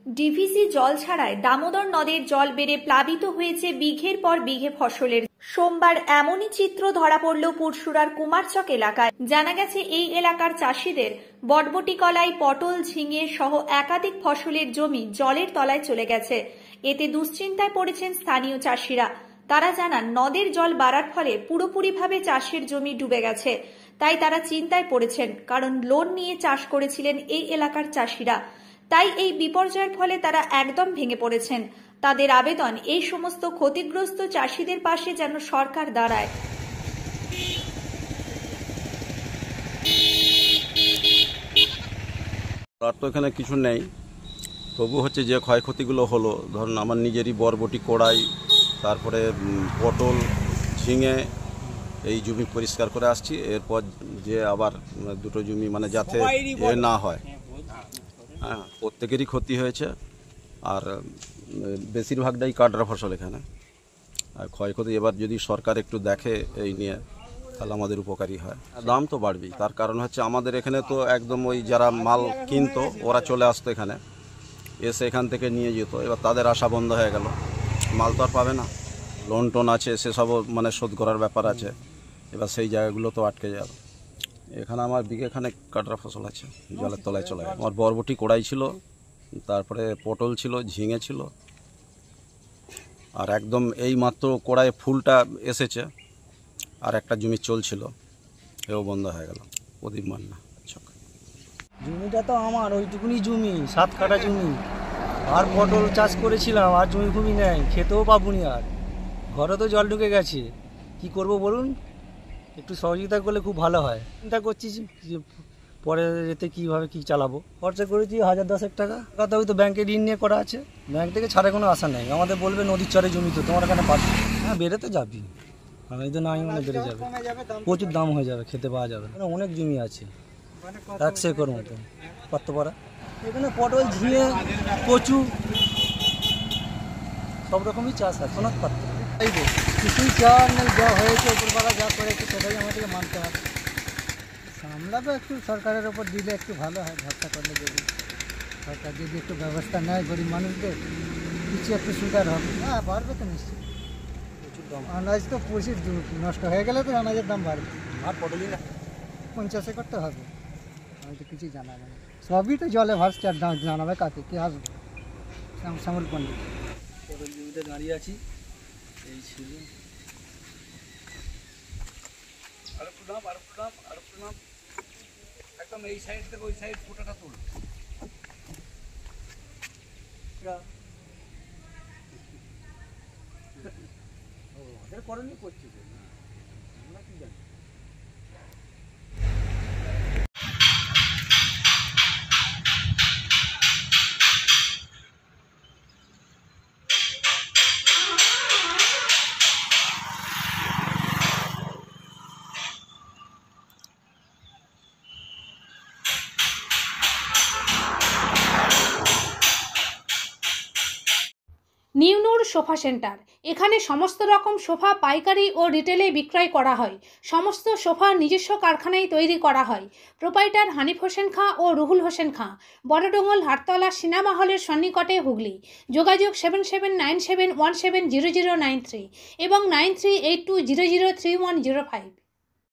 DVC জল ছাড়ায় দামোদর নদের জল বেড়ে প্লাবিত হয়েছে বিঘের পর বিঘে ফসলের। সোমবার এমনই চিত্র ধরা পড়ল পুরসুরার কুমারচক এলাকায়। জানা গেছে এই এলাকার চাষিদের বটবটি কলাই, পটল, ঝিঙে সহ একাধিক ফসলের জমি জলের তলায় চলে গেছে। এতে দুশ্চিন্তায় পড়েছেন স্থানীয় চাষিরা। তারা জানান, নদের জল বাড়ার ফলে পুরোপুরিভাবে চাষের জমি ডুবে গেছে। তাই তারা চিন্তায় পড়েছেন, কারণ লোন নিয়ে চাষ করেছিলেন এই এলাকার চাষিরা। তাই এই বিপর্যয়ের ফলে তারা একদম ভেঙে পড়েছেন। তাদের আবেদন, এই সমস্ত ক্ষতিগ্রস্ত চাষিদের পাশে যেন সরকার দাঁড়ায়। আর তো এখানে কিছু নেই, তবু হচ্ছে যে ক্ষয়ক্ষতিগুলো হলো, ধরুন আমার নিজেরই বরবটি, কড়াই, তারপরে পটল, ঝিঙে, এই জমি পরিষ্কার করে আসছি। এরপর যে আবার দুটো জমি মানে যাতে এ না হয়, হ্যাঁ, প্রত্যেকেরই ক্ষতি হয়েছে। আর বেশিরভাগটাই কাটরা ফসল এখানে। আর ক্ষয়ক্ষতি এবার যদি সরকার একটু দেখে এই নিয়ে, তাহলে আমাদের উপকারী হয়। দাম তো বাড়বেই, তার কারণ হচ্ছে আমাদের এখানে তো একদম ওই যারা মাল কিনতো ওরা চলে আসতো এখানে, এসে এখান থেকে নিয়ে যেত। এবার তাদের আশা বন্ধ হয়ে গেল, মাল তো আর পাবে না। লোন টোন আছে, সেসবও মানে শোধ করার ব্যাপার আছে। এবার সেই জায়গাগুলো তো আটকে যাবে। এখানে আমার বিঘেখানেক কাটরা ফসল আছে, জলের তলায় চলে গেছে। আমার বরবটি, কড়াই ছিল, তারপরে পটল ছিল, ঝিঙে ছিল। আর একদম এই মাত্র কড়াই ফুলটা এসেছে, আর একটা জমি চলছিল, এও বন্ধ হয়ে গেল। প্রদীপ মান্না। জমিটা তো আমার ওইটুকুনি জমি, 7 কাঠা জমি। আর পটল চাষ করেছিলাম, আর জমি ভূমি নেই, খেতেও পাবনি। আর ঘরে তো জল ঢুকে গেছে, কি করব বলুন? একটু সহযোগিতা করলে খুব ভালো হয়। চিন্তা করছি যে পরে এতে কীভাবে কী চালাবো। খরচা করেছি 1010 টাকা। কথা ওই তো ব্যাংকে ঋণ নিয়ে করা আছে, ব্যাংক থেকে ছাড়ে কোনো আশা নেই। আমাদের বলবে নদীর চরে জমি তো তোমার এখানে পাচ্ছি। হ্যাঁ, বেড়ে তো যাবি, আমি তো নাই মানে বেড়ে যাবে, প্রচুর দাম হয়ে যাবে, খেতে পাওয়া যাবে। অনেক জমি আছে, 1 একর মতো পাত্তপাড়া। এখানে পটল, ঝিঙে, কচু সব রকমই চাষ আছে। অনেক পাত্র এই কিছুই চার নেই, যা হয়েছে উপরপাড়া যা করেছে সেটাই আমাদেরকে মানতে হবে। সামলাবে একটু, সরকারের ওপর দিলে একটু ভালো হয়। ভরসা করলে যদি সরকার যদি একটু ব্যবস্থা নেয় গরিব মানুষদের, কিছু একটু সুবিধার হবে। হ্যাঁ, বাড়বে তো নিশ্চয়ই। প্রচুর দাম, আনাজ তো প্রচুর নষ্ট হয়ে গেলে তো আনাজের দাম বাড়বে। আর পটলই না 50 একর তো হবে, আমি তো কিছুই জানাবে না। সবই তো জলে ভাসছে, আর জানাবে কাকে, কে আসবে? শ্যামল পণ্ডিত। পটল জমিতে দাঁড়িয়ে আছি, এই ছিল। একদম এই সাইড থেকে ওই সাইড ফোটাটা তোল। ওদের করণীয় করছে, আমরা কি জানি। নিউনুর সোফা সেন্টার। এখানে সমস্ত রকম সোফা পাইকারি ও রিটেলে বিক্রয় করা হয়। সমস্ত সোফা নিজস্ব কারখানায় তৈরি করা হয়। প্রোপাইটার হানিফ হোসেন খাঁ ও রুহুল হোসেন খাঁ, বড়ডোঙ্গল, হাটতলা সিনেমা হলের সন্নিকটে, হুগলি। যোগাযোগ 7797170093 এবং 9382003105।